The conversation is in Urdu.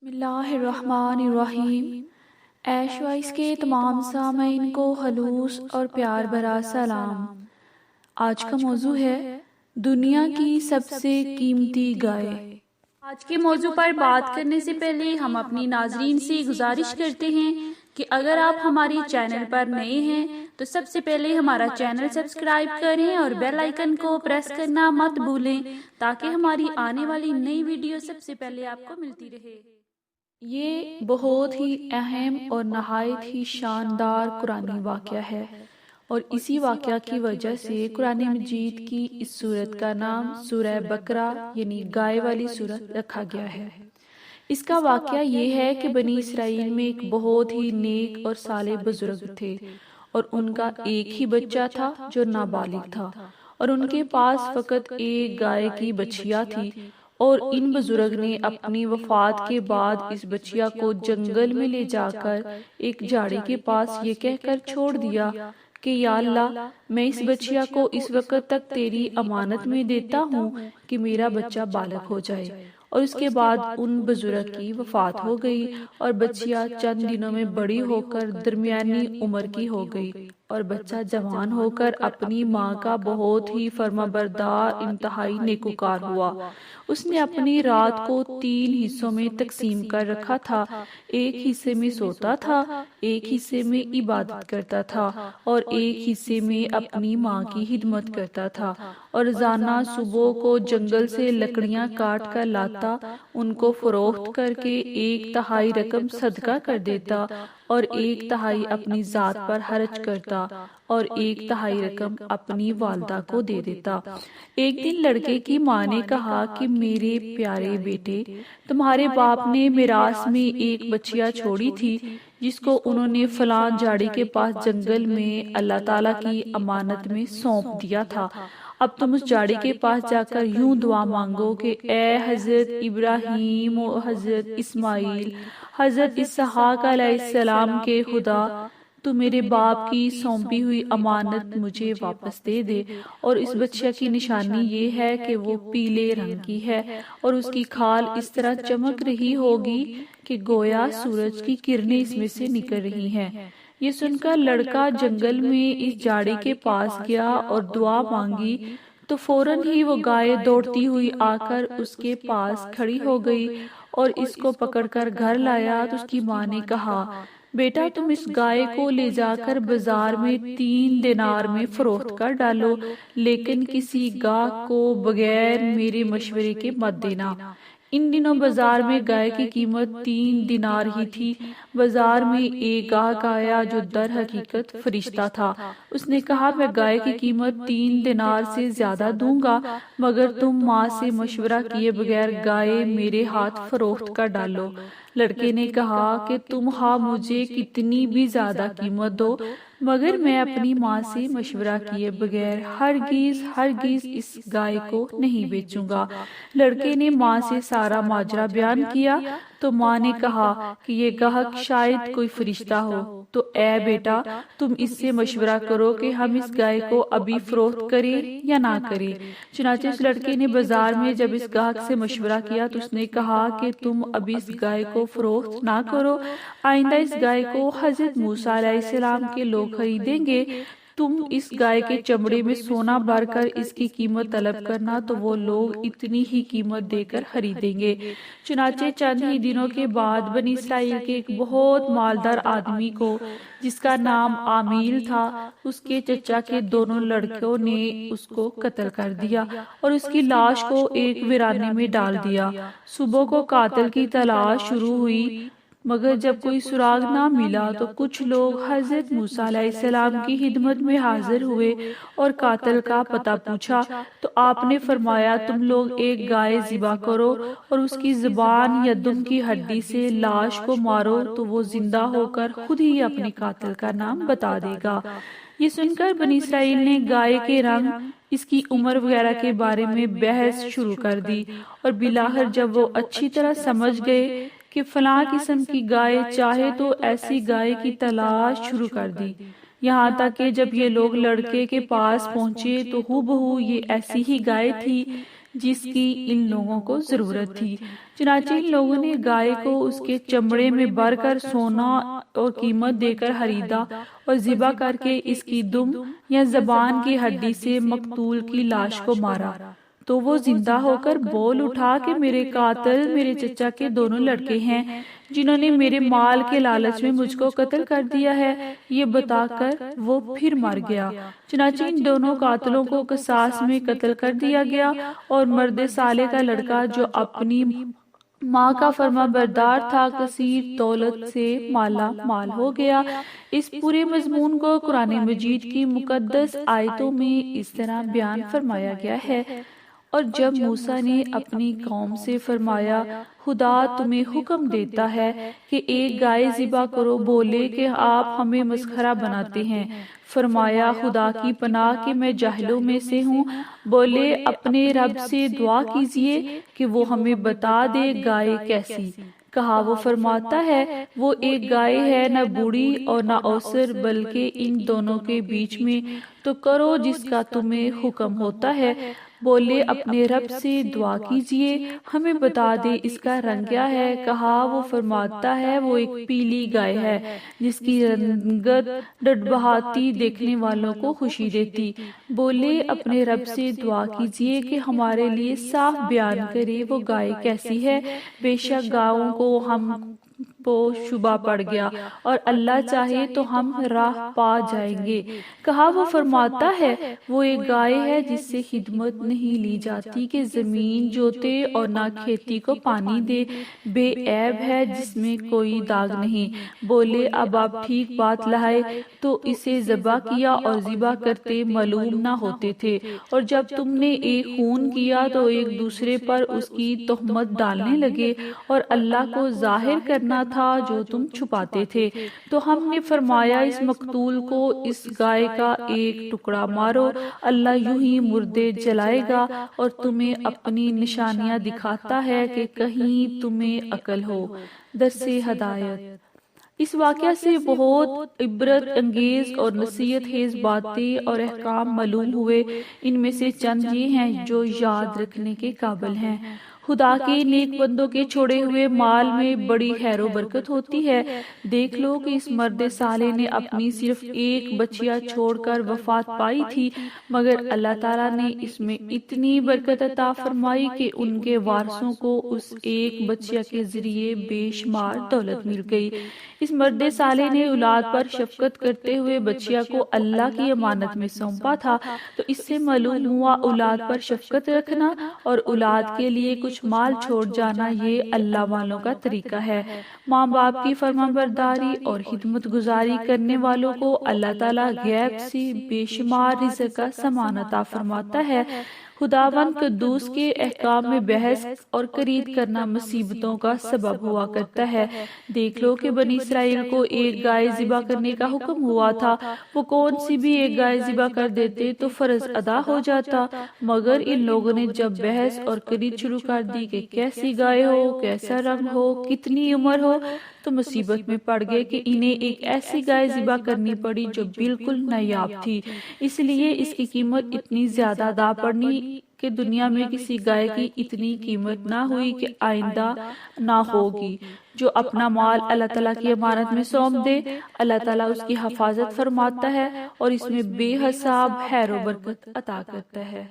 بسم اللہ الرحمن الرحیم۔ ایش وائس کے تمام سامعین کو خلوص اور پیار بھرا سلام۔ آج کا موضوع ہے دنیا کی سب سے قیمتی گائے۔ آج کے موضوع پر بات کرنے سے پہلے ہم اپنی ناظرین سے گزارش کرتے ہیں کہ اگر آپ ہماری چینل پر نئے ہیں تو سب سے پہلے ہمارا چینل سبسکرائب کریں اور بیل آئیکن کو پریس کرنا مت بھولیں تاکہ ہماری آنے والی نئی ویڈیو سب سے پہلے آپ کو ملتی رہے۔ یہ بہت ہی اہم اور نہایت ہی شاندار قرآنی واقعہ ہے، اور اسی واقعہ کی وجہ سے قرآن مجید کی اس سورت کا نام سورہ بقرہ یعنی گائے والی سورت رکھا گیا ہے۔ اس کا واقعہ یہ ہے کہ بنی اسرائیل میں ایک بہت ہی نیک اور صالح بزرگ تھے، اور ان کا ایک ہی بچہ تھا جو نابالغ تھا، اور ان کے پاس فقط ایک گائے کی بچھیا تھی، اور ان بزرگ نے اپنی وفات کے بعد اس بچیا کو جنگل میں لے جا کر ایک جھاڑی کے پاس یہ کہہ کر چھوڑ دیا کہ یا اللہ، میں اس بچیا کو اس وقت تک تیری امانت میں دیتا ہوں کہ میرا بچہ بالغ ہو جائے۔ اور اس کے بعد ان بزرگ کی وفات ہو گئی، اور بچیا چند دنوں میں بڑی ہو کر درمیانی عمر کی ہو گئی، اور بچہ جوان ہو کر اپنی ماں کا بہت ہی فرمانبردار انتہائی نیکوکار ہوا۔ اس نے اپنی رات کو 3 حصوں میں تقسیم کر رکھا تھا، ایک حصے میں سوتا تھا، ایک حصے میں عبادت کرتا تھا، اور ایک حصے میں اپنی ماں کی خدمت کرتا تھا، اور روزانہ صبح کو جنگل سے لکڑیاں کاٹ کر لاتا، ان کو فروخت کر کے 1/3 رقم صدقہ کر دیتا، اور 1/3 اپنی ذات پر خرچ کرتا، اور 1/3 رقم اپنی والدہ کو دے دیتا۔ ایک دن لڑکے کی ماں نے کہا کہ میرے پیارے بیٹے، تمہارے باپ نے میراث میں ایک بچیا چھوڑی تھی جس کو انہوں نے فلاں جھاڑی کے پاس جنگل میں اللہ تعالیٰ کی امانت میں سونپ دیا تھا۔ اب تم اس جھاڑی کے پاس جا کر یوں دعا مانگو کہ اے حضرت ابراہیم و حضرت اسماعیل، حضرت اسحاق علیہ السلام کے خدا، تو میرے باپ کی سونپی ہوئی امانت مجھے واپس دے دے۔ اور اس بچیا کی نشانی یہ ہے کہ وہ پیلے رنگ کی ہے، اور اس کی کھال اس طرح چمک رہی ہوگی کہ گویا سورج کی کرنیں اس میں سے نکل رہی ہیں۔ یہ سن کر لڑکا جنگل میں اس جھاڑی کے پاس گیا اور دعا مانگی، تو فوراً ہی وہ گائے دوڑتی ہوئی آ کر اس کے پاس کھڑی ہو گئی، اور اس کو پکڑ کر گھر لایا۔ تو اس کی ماں نے کہا، بیٹا تم اس گائے کو لے جا کر بازار میں 3 دینار میں فروخت کر ڈالو، لیکن کسی گاہک کو بغیر میرے مشورے کے مت دینا۔ ان دنوں بازار میں گائے کی قیمت 3 دینار ہی تھی۔ بازار میں ایک گاہک آیا جو در حقیقت فرشتہ تھا۔ اس نے کہا، میں گائے کی قیمت 3 دینار سے زیادہ دوں گا، مگر تم ماں سے مشورہ کیے بغیر گائے میرے ہاتھ فروخت کر ڈالو۔ لڑکے نے کہا کہ تم مجھے کتنی بھی زیادہ قیمت دو، مگر میں اپنی ماں سے مشورہ کیے بغیر ہرگز اس گائے کو نہیں بیچوں گا۔ لڑکے نے ماں سے سارا ماجرا بیان کیا، تو ماں نے کہا کہ یہ گاہک شاید کوئی فرشتہ ہو، تو اے بیٹا تم اس سے مشورہ کرو کہ ہم اس گائے کو ابھی فروخت کریں یا نہ کریں۔ چنانچہ اس لڑکے نے بازار میں جب اس گاہک سے مشورہ کیا تو اس نے کہا کہ تم ابھی اس گائے کو فروخت نہ کرو، آئندہ اس گائے کو حضرت موسیٰ علیہ السلام کے لوگ خریدیں گے، تم اس گائے کے چمڑے میں سونا بھر کر اس کی قیمت طلب کرنا تو وہ لوگ اتنی ہی قیمت دے کر خریدیں گے۔ چنانچہ چند ہی دنوں کے بعد بنی اسرائیل کے ایک بہت مالدار آدمی کو، جس کا نام عامیل تھا، اس کے چچا کے دونوں لڑکوں نے اس کو قتل کر دیا اور اس کی لاش کو ایک ویرانے میں ڈال دیا۔ صبح کو قاتل کی تلاش شروع ہوئی، مگر جب کوئی سراغ نہ ملا تو کچھ لوگ حضرت موسیٰ علیہ السلام کی خدمت میں حاضر ہوئے اور قاتل کا پتہ پوچھا، تو آپ نے فرمایا، تم لوگ ایک گائے ذبح کرو اور اس کی زبان یا دم کی ہڈی سے لاش کو مارو تو وہ زندہ ہو کر خود ہی اپنے قاتل کا نام بتا دے گا۔ یہ سن کر بنی اسرائیل نے گائے کے رنگ، اس کی عمر وغیرہ کے بارے میں بحث شروع کر دی، اور بالآخر جب وہ اچھی طرح سمجھ گئے کہ فلاں قسم کی گائے چاہے تو ایسی گائے کی تلاش شروع کر دی، یہاں تک کہ جب یہ لوگ لڑکے کے پاس پہنچے تو ہو بہو یہ ایسی ہی گائے تھی جس کی ان لوگوں کو ضرورت تھی۔ چنانچہ ان لوگوں نے گائے کو اس کے چمڑے میں بھر کر سونا اور قیمت دے کر خریدا اور ذبح کر کے اس کی دم یا زبان کی ہڈی سے مقتول کی لاش کو مارا، تو وہ زندہ ہو کر بول اٹھا کہ میرے قاتل میرے چچا کے دونوں لڑکے ہیں جنہوں نے میرے مال کے لالچ میں مجھ کو قتل کر دیا ہے۔ یہ بتا کر وہ پھر مر گیا۔ چنانچہ ان دونوں قاتلوں کو قصاص میں قتل کر دیا گیا، اور مرد صالح کا لڑکا جو اپنی ماں کا فرما بردار تھا کثیر دولت سے مالا مال ہو گیا۔ اس پورے مضمون کو قرآن مجید کی مقدس آیتوں میں اس طرح بیان فرمایا گیا ہے۔ اور جب موسیٰ نے اپنی قوم سے فرمایا خدا تمہیں حکم دیتا ہے کہ ایک گائے ذبح کرو، بولے کہ آپ ہمیں مسخرہ بناتے ہیں۔ فرمایا خدا کی پناہ کہ میں جاہلوں میں سے ہوں۔ بولے اپنے رب سے دعا کیجئے کہ وہ ہمیں بتا دے گائے کیسی۔ کہا وہ فرماتا ہے وہ ایک گائے ہے، نہ بوڑھی اور نہ اوسر، بلکہ ان دونوں کے بیچ میں، تو کرو جس کا تمہیں حکم ہوتا ہے۔ بولے اپنے رب سے دعا کیجئے ہمیں بتا دے اس کا رنگ کیا ہے۔ کہا وہ فرماتا ہے وہ ایک پیلی گائے ہے جس کی رنگت ڈڈبہاتی دیکھنے والوں کو خوشی دیتی۔ بولے اپنے رب سے دعا کیجئے کہ ہمارے لیے صاف بیان کرے وہ گائے کیسی ہے۔ بے شک گاؤں کو ہم کو شبہ پڑ گیا، اور اللہ چاہے تو ہم راہ پا جائیں گے۔ کہا وہ فرماتا ہے وہ ایک گائے ہے جس سے خدمت نہیں لی جاتی کہ زمین جوتے اور نہ کھیتی کو پانی دے، بے عیب ہے جس میں کوئی داغ نہیں۔ بولے اب آپ ٹھیک بات لائے تو اسے ذبح کیا، اور ذبح کرتے معلوم نہ ہوتے تھے، اور جب تم نے ایک خون کیا تو ایک دوسرے پر اس کی تہمت ڈالنے لگے، اور اللہ کو ظاہر کرنا تھا جو تم چھپاتے تھے۔ تو ہم نے فرمایا اس مقتول کو اس گائے کا ایک ٹکڑا مارو، اللہ یوں ہی مردے جلائے گا اور تمہیں اپنی نشانیاں دکھاتا ہے کہ کہیں تمہیں عقل ہو۔ درس ہدایت۔ اس واقعہ سے بہت عبرت انگیز اور نصیحت خیز باتیں اور احکام معلوم ہوئے۔ ان میں سے چند یہ ہیں جو یاد رکھنے کے قابل ہیں۔ خدا کے نیک بندوں کے چھوڑے ہوئے مال میں بڑی خیر و برکت ہوتی ہے۔ دیکھ لو کہ اس مرد صالح نے اپنی صرف ایک بچیا چھوڑ کر وفات پائی تھی، مگر اللہ تعالیٰ نے اس میں اتنی برکت عطا فرمائی کہ ان کے وارثوں کو اس ایک بچیا کے ذریعے بے شمار دولت مل گئی۔ اس مرد صالح نے اولاد پر شفقت کرتے ہوئے بچیا کو اللہ کی امانت میں سونپا تھا، تو اس سے معلوم ہوا اولاد پر شفقت رکھنا اور اولاد کے لیے کچھ مال چھوڑ جانا یہ اللہ والوں کا طریقہ ہے۔ ماں باپ کی فرمانبرداری اور خدمت گزاری کرنے والوں کو اللہ تعالیٰ غیب سے بے شمار رزق کا سامان عطا فرماتا ہے۔ خداوند قدوس کے احکام میں بحث اور کرید کرنا مصیبتوں کا سبب ہوا کرتا ہے۔ دیکھ لو کہ بنی اسرائیل کو ایک گائے ذبح کرنے کا حکم ہوا تھا، وہ کون سی بھی ایک گائے ذبح کر دیتے تو فرض ادا ہو جاتا، مگر ان لوگوں نے جب بحث اور کرید شروع کر دی کہ کیسی گائے ہو، کیسا رنگ ہو، کتنی عمر ہو، تو مصیبت میں پڑ گئے کہ انہیں ایک ایسی گائے ذبح کرنی پڑی جو بالکل نایاب تھی۔ اس لیے اس کی قیمت اتنی زیادہ ادا پڑنی کہ دنیا میں کسی گائے کی اتنی قیمت نہ ہوئی کہ آئندہ نہ ہوگی۔ جو اپنا مال اللہ تعالیٰ کی امانت میں سونپ دے، اللہ تعالیٰ اس کی حفاظت فرماتا ہے اور اس میں بے حساب خیر و برکت عطا کرتا ہے۔